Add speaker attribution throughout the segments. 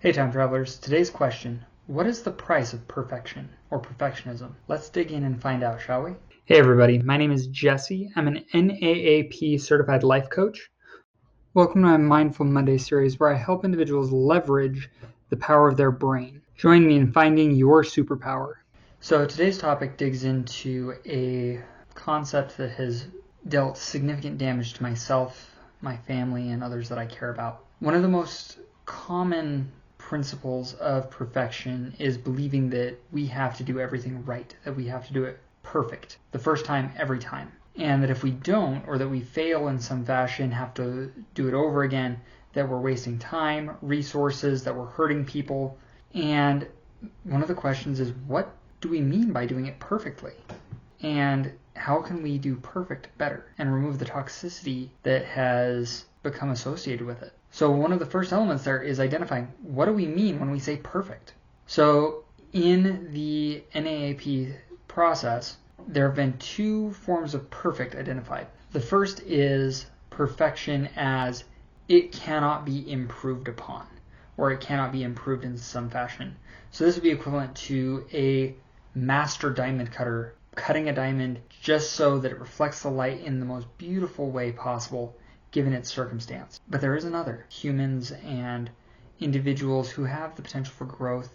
Speaker 1: Hey time travelers, today's question, what is the price of perfection or perfectionism? Let's dig in and find out, shall we? Hey everybody, my name is Jesse. I'm an NAAP certified life coach. Welcome to my Mindful Monday series where I help individuals leverage the power of their brain. Join me in finding your superpower. So today's topic digs into a concept that has dealt significant damage to myself, my family, and others that I care about. One of the most common principles of perfection is believing that we have to do everything right, that we have to do it perfect, the first time, every time. And that if we don't, or that we fail in some fashion, have to do it over again, that we're wasting time, resources, that we're hurting people. And one of the questions is, what do we mean by doing it perfectly? And how can we do perfect better and remove the toxicity that has become associated with it? So one of the first elements there is identifying, what do we mean when we say perfect? So in the NAAP process, there have been two forms of perfect identified. The first is perfection as it cannot be improved upon, or it cannot be improved in some fashion. So this would be equivalent to a master diamond cutter cutting a diamond just so that it reflects the light in the most beautiful way possible given its circumstance. But there is another. Humans and individuals who have the potential for growth.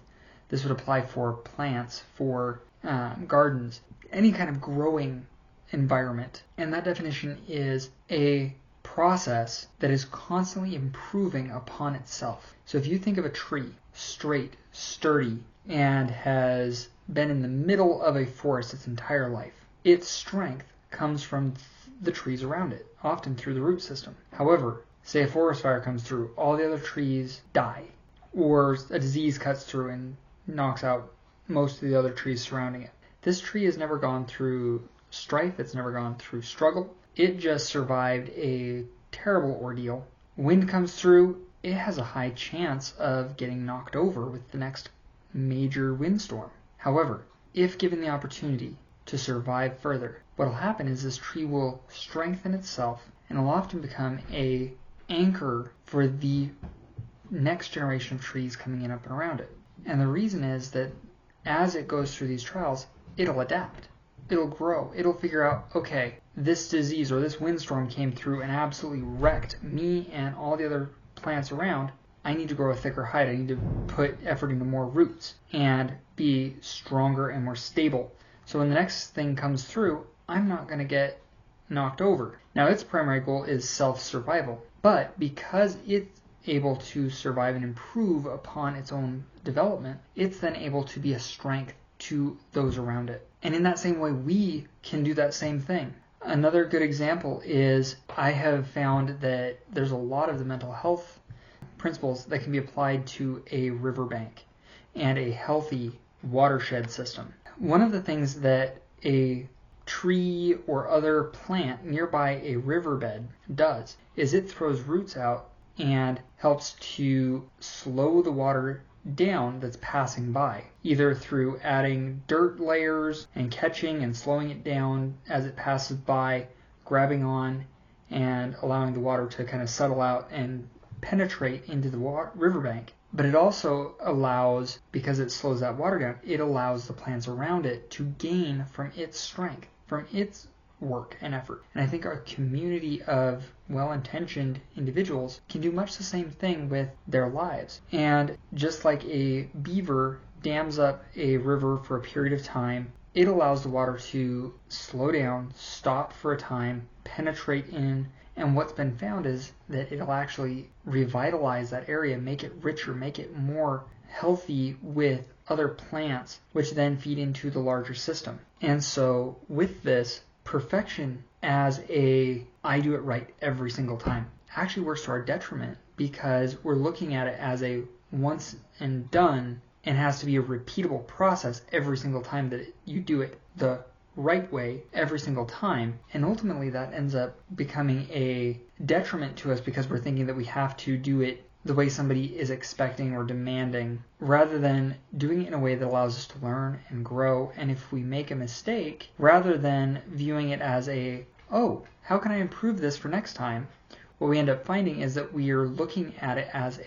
Speaker 1: This would apply for plants, for gardens, any kind of growing environment. And that definition is a process that is constantly improving upon itself. So if you think of a tree, straight, sturdy, and has been in the middle of a forest its entire life, its strength comes from the trees around it, often through the root system. However, say a forest fire comes through, all the other trees die, or a disease cuts through and knocks out most of the other trees surrounding it. This tree has never gone through strife, it's never gone through struggle. It just survived a terrible ordeal. Wind comes through, it has a high chance of getting knocked over with the next major windstorm. However, if given the opportunity to survive further, what will happen is this tree will strengthen itself and will often become an anchor for the next generation of trees coming in up and around it. And the reason is that as it goes through these trials, it'll adapt. It'll grow. It'll figure out, okay, this disease or this windstorm came through and absolutely wrecked me and all the other plants around. I need to grow a thicker height. I need to put effort into more roots and be stronger and more stable. So when the next thing comes through, I'm not going to get knocked over. Now, its primary goal is self-survival. But because it's able to survive and improve upon its own development, it's then able to be a strength to those around it. And in that same way, we can do that same thing. Another good example is I have found that there's a lot of the mental health principles that can be applied to a riverbank and a healthy watershed system. One of the things that a tree or other plant nearby a riverbed does is it throws roots out and helps to slow the water down that's passing by, either through adding dirt layers and catching and slowing it down as it passes by, grabbing on and allowing the water to kind of settle out and penetrate into the riverbank. But it also allows, because it slows that water down, it allows the plants around it to gain from its strength, from its work and effort. And I think our community of well-intentioned individuals can do much the same thing with their lives. And just like a beaver dams up a river for a period of time, it allows the water to slow down, stop for a time, penetrate in, and what's been found is that it'll actually revitalize that area, make it richer, make it more healthy with other plants, which then feed into the larger system. And so with this, perfection as I do it right every single time actually works to our detriment, because we're looking at it as a once and done and has to be a repeatable process every single time that you do it the right way every single time. And ultimately that ends up becoming a detriment to us because we're thinking that we have to do it the way somebody is expecting or demanding, rather than doing it in a way that allows us to learn and grow. And if we make a mistake, rather than viewing it as how can I improve this for next time? what we end up finding is that we are looking at it as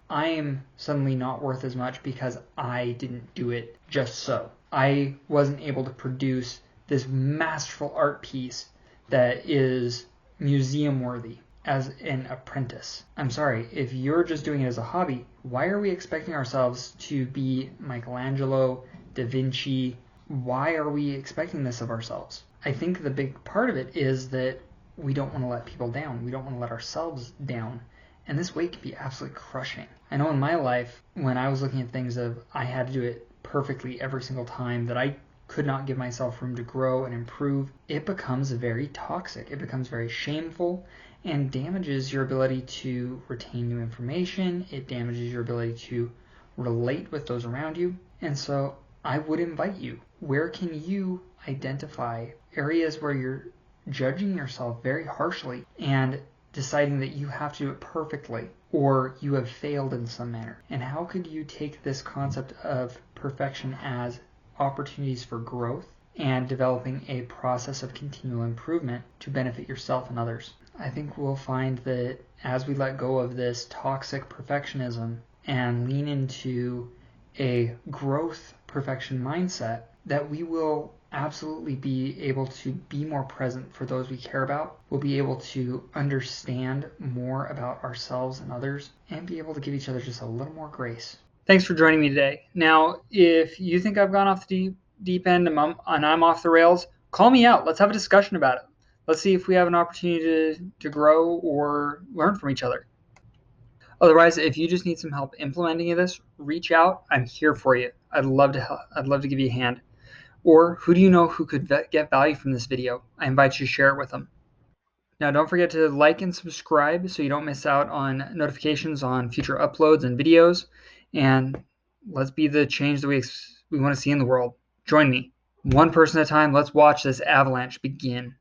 Speaker 1: I'm suddenly not worth as much because I didn't do it just so. I wasn't able to produce this masterful art piece that is museum worthy as an apprentice. I'm sorry, if you're just doing it as a hobby, why are we expecting ourselves to be Michelangelo, Da Vinci? Why are we expecting this of ourselves? I think the big part of it is that we don't want to let people down. We don't want to let ourselves down. And this weight can be absolutely crushing. I know in my life, when I was looking at things of I had to do it perfectly every single time, that I could not give myself room to grow and improve, it becomes very toxic. It becomes very shameful and damages your ability to retain new information. It damages your ability to relate with those around you. And so I would invite you, where can you identify areas where you're judging yourself very harshly and deciding that you have to do it perfectly or you have failed in some manner? And how could you take this concept of perfection as opportunities for growth and developing a process of continual improvement to benefit yourself and others? I think we'll find that as we let go of this toxic perfectionism and lean into a growth perfection mindset, that we will absolutely be able to be more present for those we care about. We'll be able to understand more about ourselves and others and be able to give each other just a little more grace. Thanks for joining me today. Now, if you think I've gone off the deep end and I'm off the rails, call me out. Let's have a discussion about it. Let's see if we have an opportunity to grow or learn from each other. Otherwise, if you just need some help implementing this, reach out. I'm here for you. I'd love to help. I'd love to give you a hand. Or who do you know who could get value from this video? I invite you to share it with them. Now, don't forget to like and subscribe so you don't miss out on notifications on future uploads and videos. And let's be the change that we want to see in the world. Join me. One person at a time, let's watch this avalanche begin.